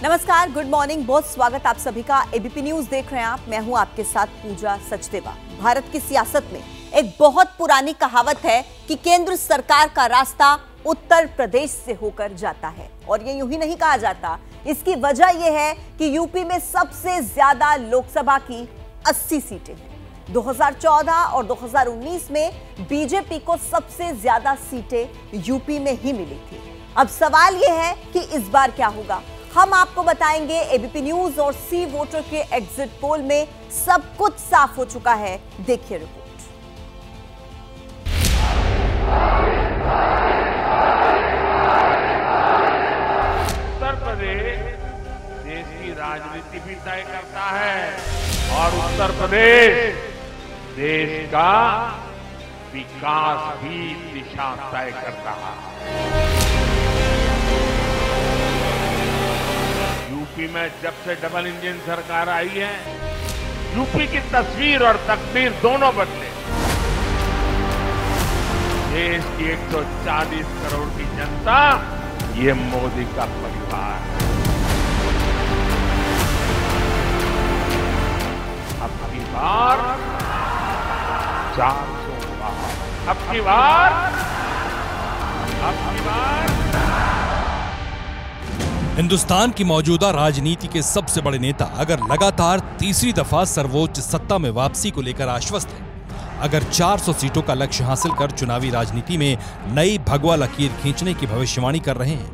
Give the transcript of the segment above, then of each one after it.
नमस्कार, good morning, बहुत स्वागत आप सभी का। एबीपी न्यूज देख रहे हैं आप। मैं हूं आपके साथ पूजा सचदेवा। भारत की सियासत में एक बहुत पुरानी कहावत है कि केंद्र सरकार का रास्ता उत्तर प्रदेश से होकर जाता है, और ये यूं ही नहीं कहा जाता। इसकी वजह यह है कि यूपी में सबसे ज्यादा लोकसभा की 80 सीटें हैं। 2014 और 2019 में बीजेपी को सबसे ज्यादा सीटें यूपी में ही मिली थी। अब सवाल यह है कि इस बार क्या होगा, हम आपको बताएंगे। एबीपी न्यूज और सी वोटर के एग्जिट पोल में सब कुछ साफ हो चुका है, देखिए रिपोर्ट। उत्तर प्रदेश देश की राजनीति भी तय करता है और उत्तर प्रदेश देश का विकास भी दिशा तय करता है। यूपी में जब से डबल इंजन सरकार आई है, यूपी की तस्वीर और तकदीर दोनों बदले। देश की 140 करोड़ की जनता, ये मोदी का परिवार है। अब की बार 400 पार, अब की बार हिंदुस्तान की मौजूदा राजनीति के सबसे बड़े नेता अगर लगातार तीसरी दफा सर्वोच्च सत्ता में वापसी को लेकर आश्वस्त हैं, अगर 400 सीटों का लक्ष्य हासिल कर चुनावी राजनीति में नई भगवा लकीर खींचने की भविष्यवाणी कर रहे हैं,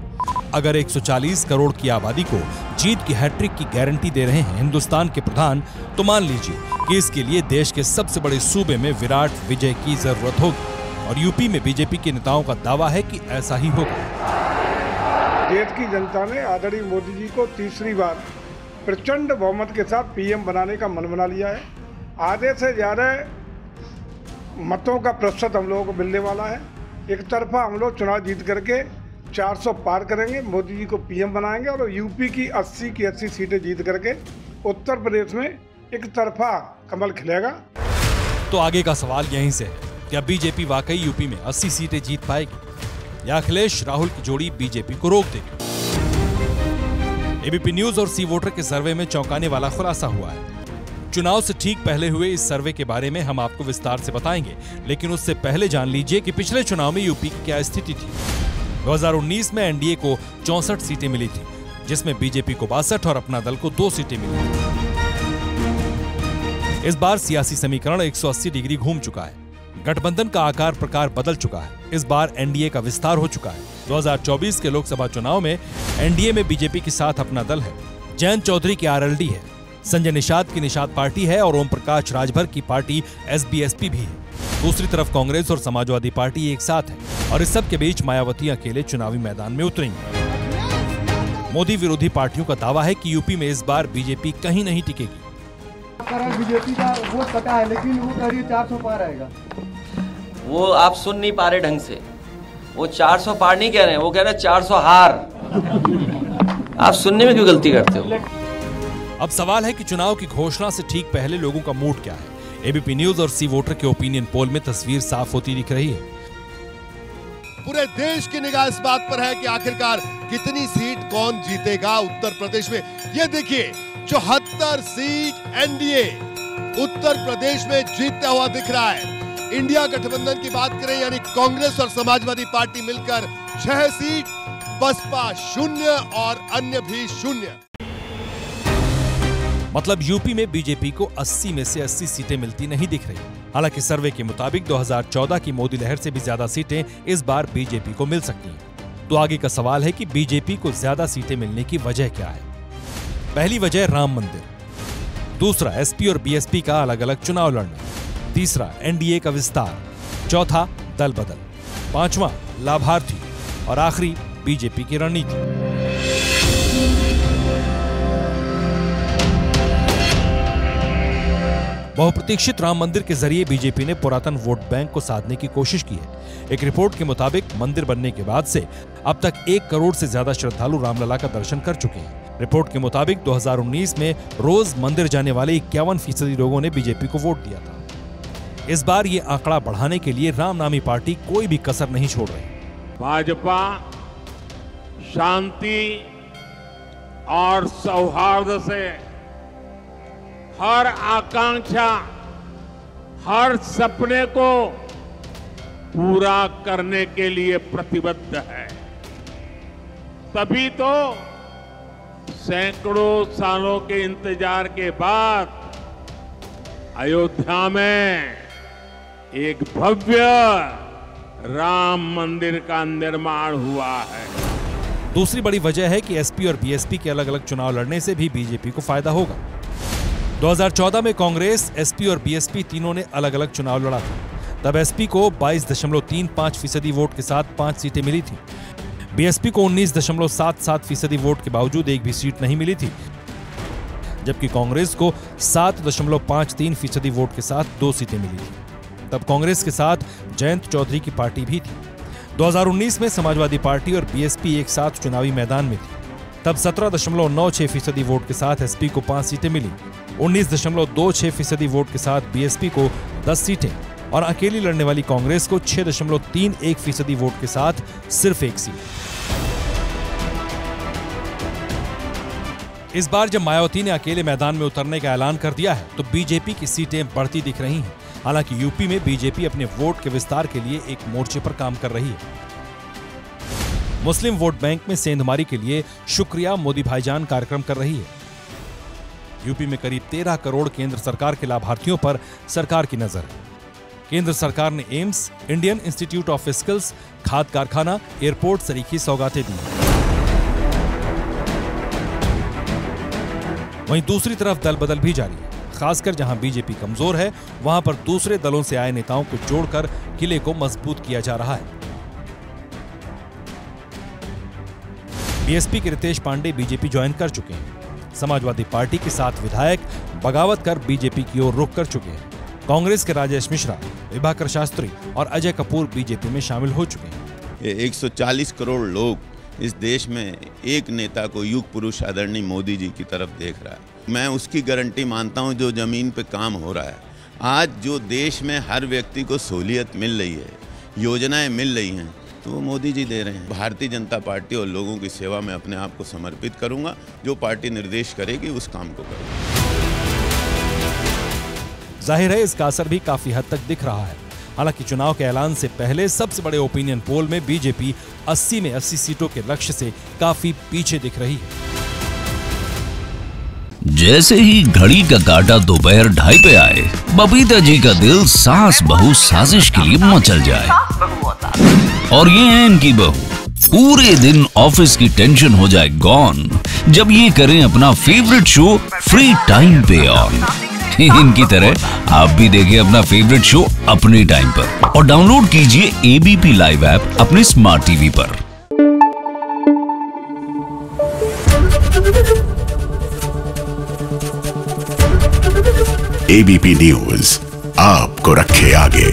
अगर 140 करोड़ की आबादी को जीत की हैट्रिक की गारंटी दे रहे हैं हिंदुस्तान के प्रधान, तो मान लीजिए कि इसके लिए देश के सबसे बड़े सूबे में विराट विजय की जरूरत होगी। और यूपी में बीजेपी के नेताओं का दावा है कि ऐसा ही होगा। देश की जनता ने आदरणीय मोदी जी को तीसरी बार प्रचंड बहुमत के साथ पीएम बनाने का मन बना लिया है। आधे से ज्यादा मतों का प्रतिशत हम लोगों को मिलने वाला है। एक तरफा हम लोग चुनाव जीत करके 400 पार करेंगे, मोदी जी को पीएम बनाएंगे और यूपी की 80 की 80 सीटें जीत करके उत्तर प्रदेश में एक तरफा कमल खिलेगा। तो आगे का सवाल यहीं से है, क्या बीजेपी वाकई यूपी में 80 सीटें जीत पाएगी या अखिलेश राहुल की जोड़ी बीजेपी को रोक देगी? एबीपी न्यूज और सी वोटर के सर्वे में चौंकाने वाला खुलासा हुआ है। चुनाव से ठीक पहले हुए इस सर्वे के बारे में हम आपको विस्तार से बताएंगे, लेकिन उससे पहले जान लीजिए कि पिछले चुनाव में यूपी की क्या स्थिति थी। 2019 में एनडीए को 64 सीटें मिली थी, जिसमें बीजेपी को 62 और अपना दल को 2 सीटें मिली। इस बार सियासी समीकरण 180 डिग्री घूम चुका है। गठबंधन का आकार प्रकार बदल चुका है। इस बार एनडीए का विस्तार हो चुका है। 2024 के लोकसभा चुनाव में एनडीए में बीजेपी के साथ अपना दल है, जयंत चौधरी की आरएलडी है, संजय निषाद की निषाद पार्टी है और ओम प्रकाश राजभर की पार्टी एसबीएसपी भी है। दूसरी तरफ कांग्रेस और समाजवादी पार्टी एक साथ है और इस सब के बीच मायावती अकेले चुनावी मैदान में उतरेंगी। मोदी विरोधी पार्टियों का दावा है कि यूपी में इस बार बीजेपी कहीं नहीं टिकेगी। बीजेपी का वोट कटा है, लेकिन वो कह रही है 400 पार आएगा। वो आप सुन नहीं पा रहे ढंग से। वो 400 पार नहीं कह रहे हैं, वो कह रहे हैं 400 हार। आप सुनने में क्यों गलती करते हो? अब सवाल है कि चुनाव की घोषणा से ठीक पहले लोगों का मूड क्या है। एबीपी न्यूज और सी वोटर के ओपिनियन पोल में तस्वीर साफ होती दिख रही है। पूरे देश की निगाह इस बात पर है कि आखिरकार कितनी सीट कौन जीतेगा उत्तर प्रदेश में। ये देखिए, 74 सीट एनडीए उत्तर प्रदेश में जीतता हुआ दिख रहा है। इंडिया गठबंधन की बात करें, यानी कांग्रेस और समाजवादी पार्टी मिलकर 6 सीट, बसपा 0 और अन्य भी 0। मतलब यूपी में बीजेपी को 80 में से 80 सीटें मिलती नहीं दिख रही। हालांकि सर्वे के मुताबिक 2014 की मोदी लहर से भी ज्यादा सीटें इस बार बीजेपी को मिल सकती हैं। तो आगे का सवाल है कि बीजेपी को ज्यादा सीटें मिलने की वजह क्या है। पहली वजह राम मंदिर, दूसरा एसपी और बीएसपी का अलग अलग चुनाव लड़ना, तीसरा एनडीए का विस्तार, चौथा दल बदल, पांचवा लाभार्थी और आखिरी बीजेपी की रणनीति। बहुप्रतीक्षित राम मंदिर के जरिए बीजेपी ने पुरातन वोट बैंक को साधने की कोशिश की है। एक रिपोर्ट के मुताबिक मंदिर बनने के बाद से अब तक 1 करोड़ से ज्यादा श्रद्धालु रामलला का दर्शन कर चुके हैं। रिपोर्ट के मुताबिक 2019 में रोज मंदिर जाने वाले 51% लोगों ने बीजेपी को वोट दिया था। इस बार ये आंकड़ा बढ़ाने के लिए रामनामी पार्टी कोई भी कसर नहीं छोड़ रही। भाजपा शांति और सौहार्द से हर आकांक्षा, हर सपने को पूरा करने के लिए प्रतिबद्ध है। तभी तो सैकड़ों सालों के इंतजार के बाद अयोध्या में एक भव्य राम मंदिर का निर्माण हुआ है। दूसरी बड़ी वजह है कि एसपी और बीएसपी के अलग अलग चुनाव लड़ने से भी बीजेपी को फायदा होगा। 2014 में कांग्रेस, एसपी और बीएसपी तीनों ने अलग अलग चुनाव लड़ा था। तब एसपी को 22.35% वोट के साथ 5 सीटें मिली थी। बीएसपी को 19.77% वोट के बावजूद एक भी सीट नहीं मिली थी, जबकि कांग्रेस को 7.53% वोट के साथ 2 सीटें मिली थी। तब कांग्रेस के साथ जयंत चौधरी की पार्टी भी थी। 2019 में समाजवादी पार्टी और बीएसपी एक साथ चुनावी मैदान में थी। तब 17.96% वोट के साथ एसपी को 5 सीटें मिली, 19.26% वोट के साथ बीएसपी को 10 सीटें और अकेली लड़ने वाली कांग्रेस को 6.31% वोट के साथ सिर्फ 1 सीट। इस बार जब मायावती ने अकेले मैदान में उतरने का ऐलान कर दिया है तो बीजेपी की सीटें बढ़ती दिख रही हैं। हालांकि यूपी में बीजेपी अपने वोट के विस्तार के लिए एक मोर्चे पर काम कर रही है। मुस्लिम वोट बैंक में सेंधमारी के लिए शुक्रिया मोदी भाईजान कार्यक्रम कर रही है। यूपी में करीब 13 करोड़ केंद्र सरकार के लाभार्थियों पर सरकार की नजर है। केंद्र सरकार ने AIIMS, Indian institute of skills, खाद कारखाना, एयरपोर्ट सरीखी सौगातें दी। वहीं दूसरी तरफ दल बदल भी जारी है। खासकर जहां बीजेपी कमजोर है, वहां पर दूसरे दलों से आए नेताओं को जोड़कर किले को मजबूत किया जा रहा है। बीएसपी के रितेश पांडे बीजेपी ज्वाइन कर चुके हैं। समाजवादी पार्टी के 7 विधायक बगावत कर बीजेपी की ओर रुख कर चुके हैं। कांग्रेस के राजेश मिश्रा, विभाकर शास्त्री और अजय कपूर बीजेपी में शामिल हो चुके हैं। 140 करोड़ लोग इस देश में एक नेता को युग पुरुष आदरणीय मोदी जी की तरफ देख रहा है। मैं उसकी गारंटी मानता हूं जो जमीन पे काम हो रहा है। आज जो देश में हर व्यक्ति को सहूलियत मिल रही है, योजनाएं मिल रही हैं, तो वो मोदी जी दे रहे हैं। भारतीय जनता पार्टी और लोगों की सेवा में अपने आप को समर्पित करूंगा। जो पार्टी निर्देश करेगी उस काम को करूंगा। जाहिर है इसका असर भी काफी हद तक दिख रहा है। हालांकि चुनाव के ऐलान से पहले सबसे बड़े ओपिनियन पोल में बीजेपी 80 में 80 सीटों के लक्ष्य से काफी पीछे दिख रही है। जैसे ही घड़ी का काटा दोपहर 2:30 पे आए, बबीता जी का दिल सास बहू साजिश के लिए मचल जाए। और ये है इनकी बहू, पूरे दिन ऑफिस की टेंशन हो जाए गॉन जब ये करें अपना फेवरेट शो फ्री टाइम पे ऑन। इनकी तरह आप भी देखिए अपना फेवरेट शो अपने टाइम पर और डाउनलोड कीजिए एबीपी लाइव ऐप अपने स्मार्ट टीवी पर। एबीपी न्यूज आपको रखे आगे।